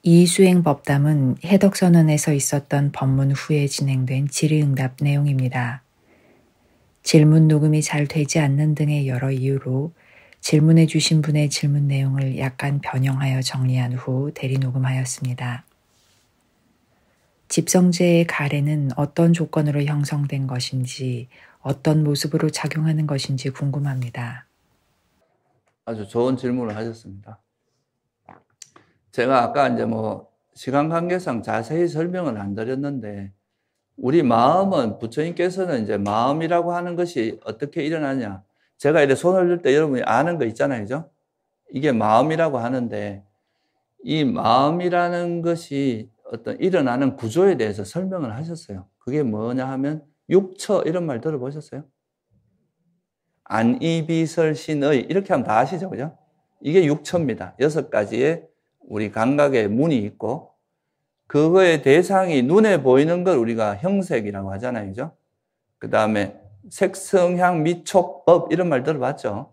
이수행 법담은 해덕선언에서 있었던 법문 후에 진행된 질의응답 내용입니다. 질문 녹음이 잘 되지 않는 등의 여러 이유로 질문해 주신 분의 질문 내용을 약간 변형하여 정리한 후 대리녹음하였습니다. 집성제의 가래는 어떤 조건으로 형성된 것인지, 어떤 모습으로 작용하는 것인지 궁금합니다. 아주 좋은 질문을 하셨습니다. 제가 아까 이제 시간 관계상 자세히 설명을 안 드렸는데, 우리 마음은 부처님께서는 이제 마음이라고 하는 것이 어떻게 일어나냐. 제가 이렇게 손을 들 때 여러분이 아는 거 있잖아요. 그죠? 이게 마음이라고 하는데, 이 마음이라는 것이 어떤 일어나는 구조에 대해서 설명을 하셨어요. 그게 뭐냐 하면, 육처 이런 말 들어보셨어요? 안이비설신의 이렇게 하면 다 아시죠? 그죠? 이게 육처입니다. 6가지의 우리 감각의 문이 있고, 그거의 대상이 눈에 보이는 걸 우리가 형색이라고 하잖아요. 그죠? 그 다음에 색성향 미촉법 이런 말 들어봤죠?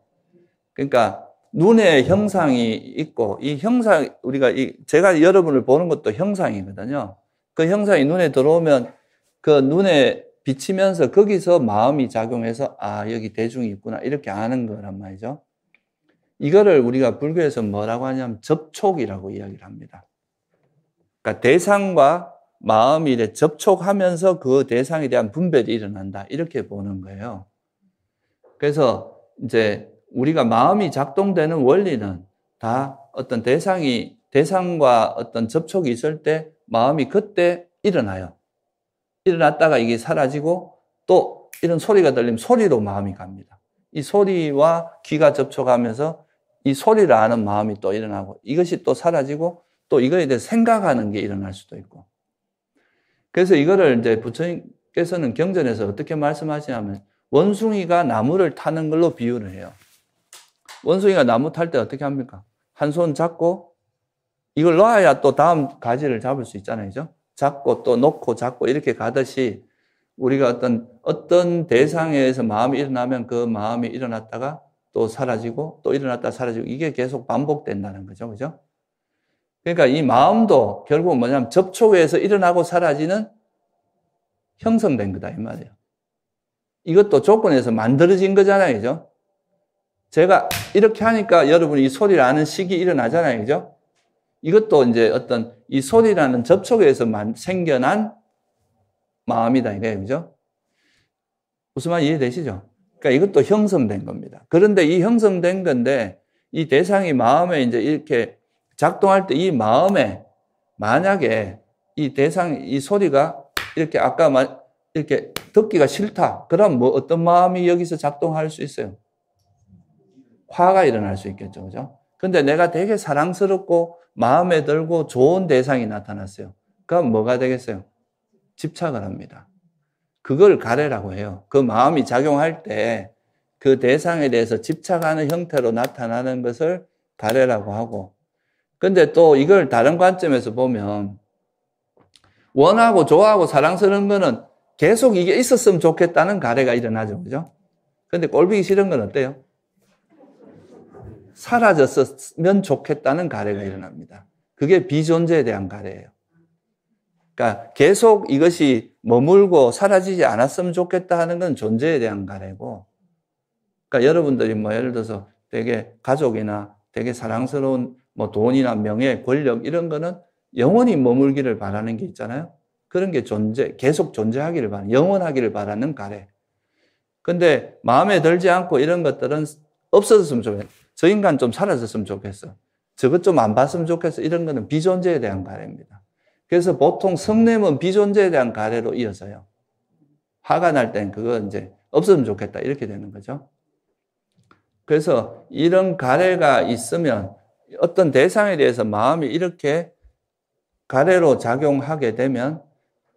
그러니까 눈에 형상이 있고, 이 형상, 제가 여러분을 보는 것도 형상이거든요. 그 형상이 눈에 들어오면 그 눈에 비치면서 거기서 마음이 작용해서 여기 대중이 있구나 이렇게 아는 거란 말이죠. 이거를 우리가 불교에서 뭐라고 하냐면 접촉이라고 이야기를 합니다. 그러니까 대상과 마음이 이렇게 접촉하면서 그 대상에 대한 분별이 일어난다 이렇게 보는 거예요. 그래서 이제 우리가 마음이 작동되는 원리는 다 어떤 대상과 어떤 접촉이 있을 때 마음이 그때 일어나요. 일어났다가 이게 사라지고 또 이런 소리가 들리면 소리로 마음이 갑니다. 이 소리와 귀가 접촉하면서 이 소리를 아는 마음이 또 일어나고 이것이 또 사라지고 또 이거에 대해 생각하는 게 일어날 수도 있고. 그래서 이거를 이제 부처님께서는 경전에서 어떻게 말씀하시냐면 원숭이가 나무를 타는 걸로 비유를 해요. 원숭이가 나무 탈 때 어떻게 합니까? 한 손 잡고 이걸 놔야 또 다음 가지를 잡을 수 있잖아요. 그죠? 잡고 또 놓고 잡고 이렇게 가듯이 우리가 어떤 대상에서 마음이 일어나면 그 마음이 일어났다가 또 사라지고 또 일어났다 사라지고 이게 계속 반복된다는 거죠. 그죠? 그러니까 이 마음도 결국 뭐냐면 접촉에서 일어나고 사라지는 형성된 거다 이 말이에요. 이것도 조건에서 만들어진 거잖아요. 그죠? 제가 이렇게 하니까 여러분이 이 소리를 아는 식이 일어나잖아요. 그죠? 이것도 이제 어떤 이 소리라는 접촉에서 생겨난 마음이다 이거예요. 그죠? 무슨 말 이해되시죠? 그러니까 이것도 형성된 겁니다. 그런데 이 형성된 건데 이 대상이 마음에 이제 이렇게 작동할 때 이 마음에 만약에 이 소리가 이렇게 이렇게 듣기가 싫다. 그럼 어떤 마음이 여기서 작동할 수 있어요? 화가 일어날 수 있겠죠. 그죠? 근데 내가 되게 사랑스럽고 마음에 들고 좋은 대상이 나타났어요. 그럼 뭐가 되겠어요? 집착을 합니다. 그걸 가래라고 해요. 그 마음이 작용할 때 그 대상에 대해서 집착하는 형태로 나타나는 것을 가래라고 하고, 근데 또 이걸 다른 관점에서 보면 원하고 좋아하고 사랑스러운 거는 계속 이게 있었으면 좋겠다는 가래가 일어나죠. 그죠? 근데 꼴보기 싫은 건 어때요? 사라졌으면 좋겠다는 가래가 일어납니다. 그게 비존재에 대한 가래예요. 그러니까 계속 이것이 머물고 사라지지 않았으면 좋겠다 하는 건 존재에 대한 가래고, 그러니까 여러분들이 예를 들어서 되게 가족이나 되게 사랑스러운 돈이나 명예, 권력 이런 거는 영원히 머물기를 바라는 게 있잖아요. 그런 게 계속 존재하기를 바라는, 영원하기를 바라는 가래. 근데 마음에 들지 않고 이런 것들은 없어졌으면 좋겠어. 저 인간 좀 사라졌으면 좋겠어. 저것 좀 안 봤으면 좋겠어. 이런 거는 비존재에 대한 가래입니다. 그래서 보통 성냄은 비존재에 대한 가래로 이어져요. 화가 날 땐 그거 이제 없으면 좋겠다. 이렇게 되는 거죠. 그래서 이런 가래가 있으면 어떤 대상에 대해서 마음이 이렇게 가래로 작용하게 되면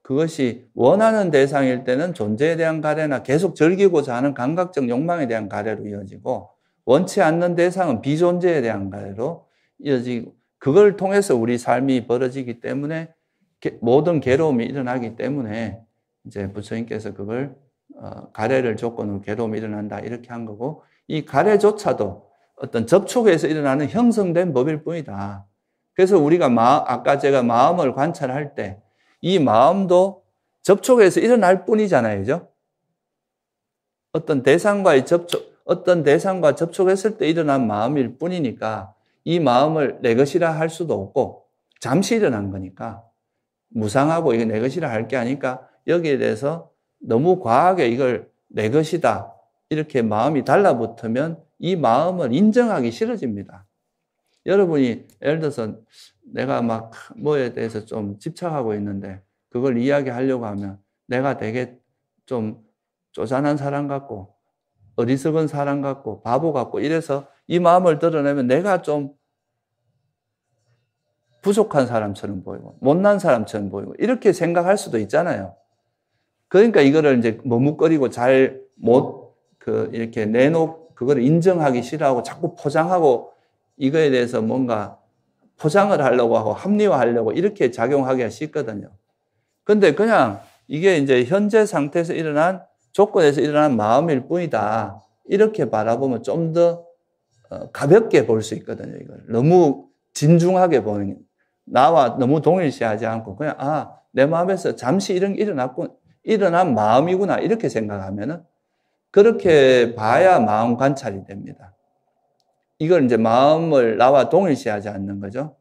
그것이 원하는 대상일 때는 존재에 대한 가래나 계속 즐기고자 하는 감각적 욕망에 대한 가래로 이어지고, 원치 않는 대상은 비존재에 대한 가래로 이어지고, 그걸 통해서 우리 삶이 벌어지기 때문에 모든 괴로움이 일어나기 때문에 이제 부처님께서 그걸 가래를 조건으로 괴로움이 일어난다 이렇게 한 거고, 이 가래조차도 어떤 접촉에서 일어나는 형성된 법일 뿐이다. 그래서 우리가 아까 제가 마음을 관찰할 때 이 마음도 접촉에서 일어날 뿐이잖아요. 그죠? 어떤 대상과 접촉했을 때 일어난 마음일 뿐이니까 이 마음을 내 것이라 할 수도 없고 잠시 일어난 거니까 무상하고 이게 내 것이라 할 게 아니까 여기에 대해서 너무 과하게 이걸 내 것이다 이렇게 마음이 달라붙으면 이 마음을 인정하기 싫어집니다. 여러분이 예를 들어서 내가 막 뭐에 대해서 좀 집착하고 있는데 그걸 이야기하려고 하면 내가 되게 좀 쪼잔한 사람 같고 어리석은 사람 같고 바보 같고 이래서 이 마음을 드러내면 내가 좀 부족한 사람처럼 보이고 못난 사람처럼 보이고 이렇게 생각할 수도 있잖아요. 그러니까 이거를 이제 머뭇거리고 이렇게 그걸 인정하기 싫어하고 자꾸 포장하고 이거에 대해서 뭔가 포장을 하려고 하고 합리화하려고 이렇게 작용하기가 쉽거든요. 근데 그냥 이게 이제 현재 상태에서 일어난 조건에서 일어난 마음일 뿐이다. 이렇게 바라보면 좀 더 가볍게 볼 수 있거든요. 이걸 너무 진중하게 보는 나와 너무 동일시하지 않고 그냥 내 마음에서 잠시 이런 게 일어난 마음이구나 이렇게 생각하면은 그렇게 봐야 마음 관찰이 됩니다. 이걸 이제 마음을 나와 동일시하지 않는 거죠.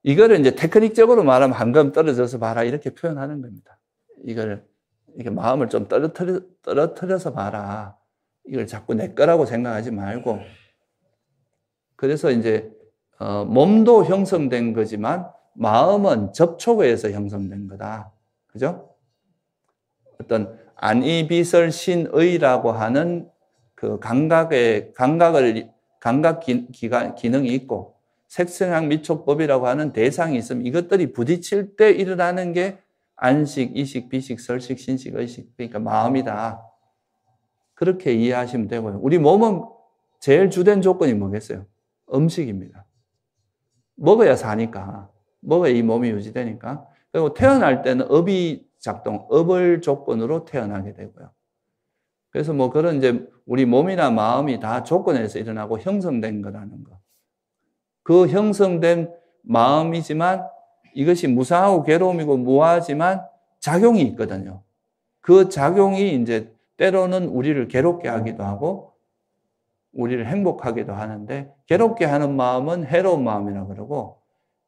이거를 이제 테크닉적으로 말하면 한 걸음 떨어져서 봐라 이렇게 표현하는 겁니다. 이렇게 마음을 좀 떨어뜨려서 봐라. 이걸 자꾸 내 거라고 생각하지 말고. 그래서 이제 몸도 형성된 거지만 마음은 접촉에 의해서 형성된 거다. 그죠? 어떤 안이비설신의라고 하는 그 감각 기능이 있고 색성향 미촉법이라고 하는 대상이 있으면 이것들이 부딪힐 때 일어나는 게 안식, 이식, 비식, 설식, 신식, 의식 그러니까 마음이다. 그렇게 이해하시면 되고요. 우리 몸은 제일 주된 조건이 뭐겠어요? 음식입니다. 먹어야 사니까. 먹어야 이 몸이 유지되니까. 그리고 태어날 때는 업을 조건으로 태어나게 되고요. 그래서 뭐 그런 이제 우리 몸이나 마음이 다 조건에서 일어나고 형성된 거라는 거. 그 형성된 마음이지만 이것이 무상하고 괴로움이고 무하지만 작용이 있거든요. 그 작용이 이제 때로는 우리를 괴롭게 하기도 하고 우리를 행복하기도 하는데 괴롭게 하는 마음은 해로운 마음이라고 그러고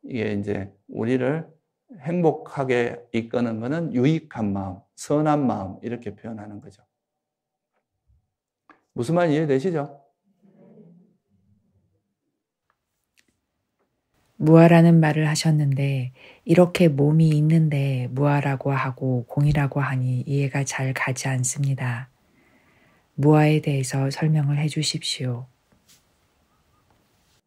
이게 이제 우리를 행복하게 이끄는 것은 유익한 마음, 선한 마음 이렇게 표현하는 거죠. 무슨 말인지 이해되시죠? 무아라는 말을 하셨는데 이렇게 몸이 있는데 무아라고 하고 공이라고 하니 이해가 잘 가지 않습니다. 무아에 대해서 설명을 해 주십시오.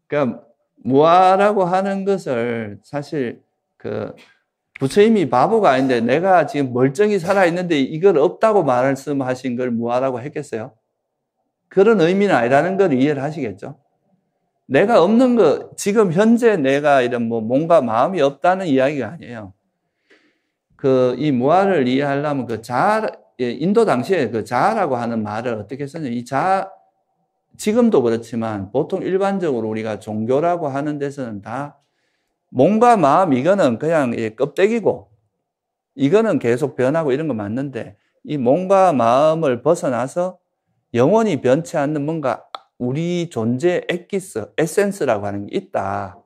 그러니까 무아라고 하는 것을 사실 부처님이 바보가 아닌데 내가 지금 멀쩡히 살아있는데 이걸 없다고 말씀하신 걸 무아라고 했겠어요? 그런 의미는 아니라는 걸 이해를 하시겠죠? 내가 없는 거, 지금 현재 내가 이런 뭔가 마음이 없다는 이야기가 아니에요. 이 무아를 이해하려면 인도 당시에 자아라고 하는 말을 어떻게 썼냐. 이 자아, 지금도 그렇지만 보통 일반적으로 우리가 종교라고 하는 데서는 다 몸과 마음, 이거는 그냥 껍데기고, 이거는 계속 변하고 이런 거 맞는데, 이 몸과 마음을 벗어나서 영원히 변치 않는 뭔가 우리 존재의 에센스라고 하는 게 있다.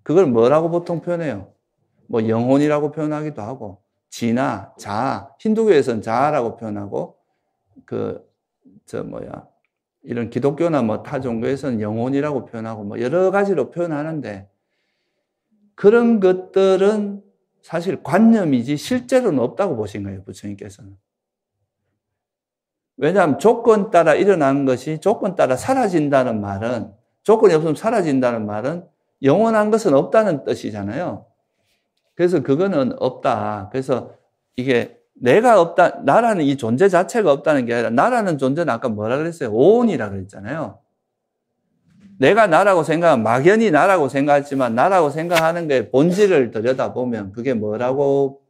그걸 뭐라고 보통 표현해요? 영혼이라고 표현하기도 하고, 진화, 자아, 힌두교에서는 자아라고 표현하고, 이런 기독교나 타 종교에서는 영혼이라고 표현하고, 여러 가지로 표현하는데, 그런 것들은 사실 관념이지 실제로는 없다고 보신 거예요, 부처님께서는. 왜냐하면 조건 따라 일어나는 것이 조건 따라 사라진다는 말은, 조건이 없으면 사라진다는 말은 영원한 것은 없다는 뜻이잖아요. 그래서 그거는 없다. 그래서 이게 내가 없다, 나라는 이 존재 자체가 없다는 게 아니라 나라는 존재는 아까 뭐라 그랬어요? 오온이라 그랬잖아요. 내가 나라고 생각하면 막연히 나라고 생각했지만 나라고 생각하는 게 본질을 들여다보면 그게 뭐라고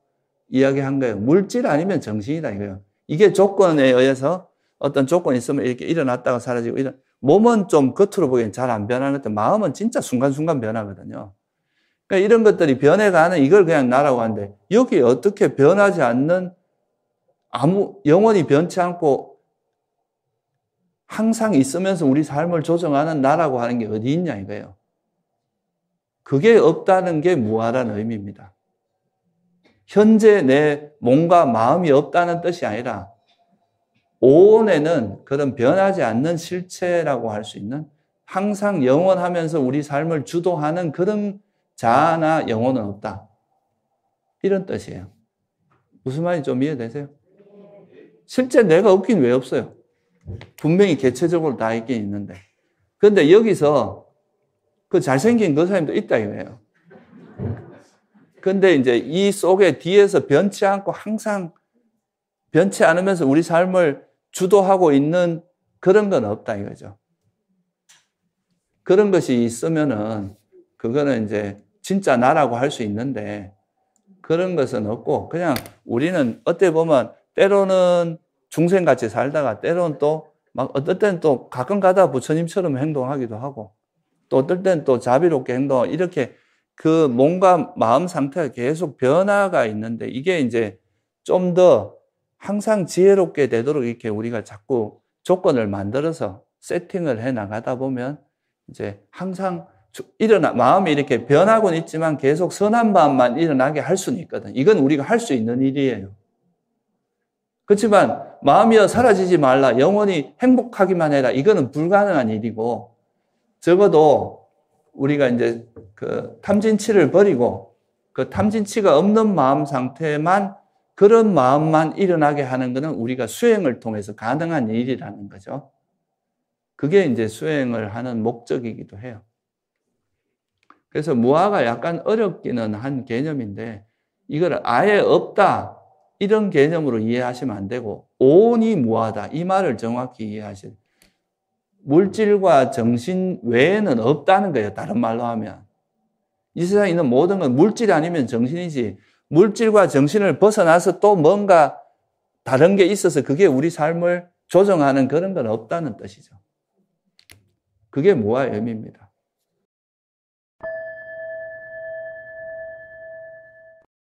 이야기한 거예요? 물질 아니면 정신이다 이거예요. 이게 조건에 의해서 어떤 조건이 있으면 이렇게 일어났다가 사라지고 몸은 좀 겉으로 보기엔 잘 안 변하는 것 같아요. 마음은 진짜 순간순간 변하거든요. 그러니까 이런 것들이 변해가는 이걸 그냥 나라고 하는데 여기 어떻게 변하지 않는 영원히 변치 않고 항상 있으면서 우리 삶을 조정하는 나라고 하는 게 어디 있냐 이거예요. 그게 없다는 게 무아라는 의미입니다. 현재 내 몸과 마음이 없다는 뜻이 아니라 오온에는 그런 변하지 않는 실체라고 할 수 있는 항상 영원하면서 우리 삶을 주도하는 그런 자아나 영혼은 없다. 이런 뜻이에요. 무슨 말인지 좀 이해되세요? 실제 내가 없긴 왜 없어요? 분명히 개체적으로 다 있긴 있는데. 그런데 여기서 그 잘생긴 그 사람도 있다 이거예요. 근데 이제 이 속에 뒤에서 변치 않고 항상 변치 않으면서 우리 삶을 주도하고 있는 그런 건 없다 이거죠. 그런 것이 있으면은 그거는 이제 진짜 나라고 할 수 있는데 그런 것은 없고 그냥 우리는 어떻게 보면 때로는 중생같이 살다가 때로는 또 막 어떨 때는 또 가끔 가다 부처님처럼 행동하기도 하고 또 어떨 때는 또 자비롭게 행동하고 이렇게 그 몸과 마음 상태가 계속 변화가 있는데 이게 이제 좀 더 항상 지혜롭게 되도록 이렇게 우리가 자꾸 조건을 만들어서 세팅을 해 나가다 보면 이제 항상 마음이 이렇게 변하고는 있지만 계속 선한 마음만 일어나게 할 수는 있거든. 이건 우리가 할 수 있는 일이에요. 그렇지만 마음이여 사라지지 말라, 영원히 행복하기만 해라. 이거는 불가능한 일이고 적어도 우리가 이제 그 탐진치를 버리고 그 탐진치가 없는 마음 상태만 그런 마음만 일어나게 하는 것은 우리가 수행을 통해서 가능한 일이라는 거죠. 그게 이제 수행을 하는 목적이기도 해요. 그래서 무아가 약간 어렵기는 한 개념인데 이걸 아예 없다 이런 개념으로 이해하시면 안 되고 오온이 무아다 이 말을 정확히 이해하셔야 돼요. 물질과 정신 외에는 없다는 거예요. 다른 말로 하면. 이 세상에 있는 모든 건 물질이 아니면 정신이지 물질과 정신을 벗어나서 또 뭔가 다른 게 있어서 그게 우리 삶을 조정하는 그런 건 없다는 뜻이죠. 그게 무아의 의미입니다.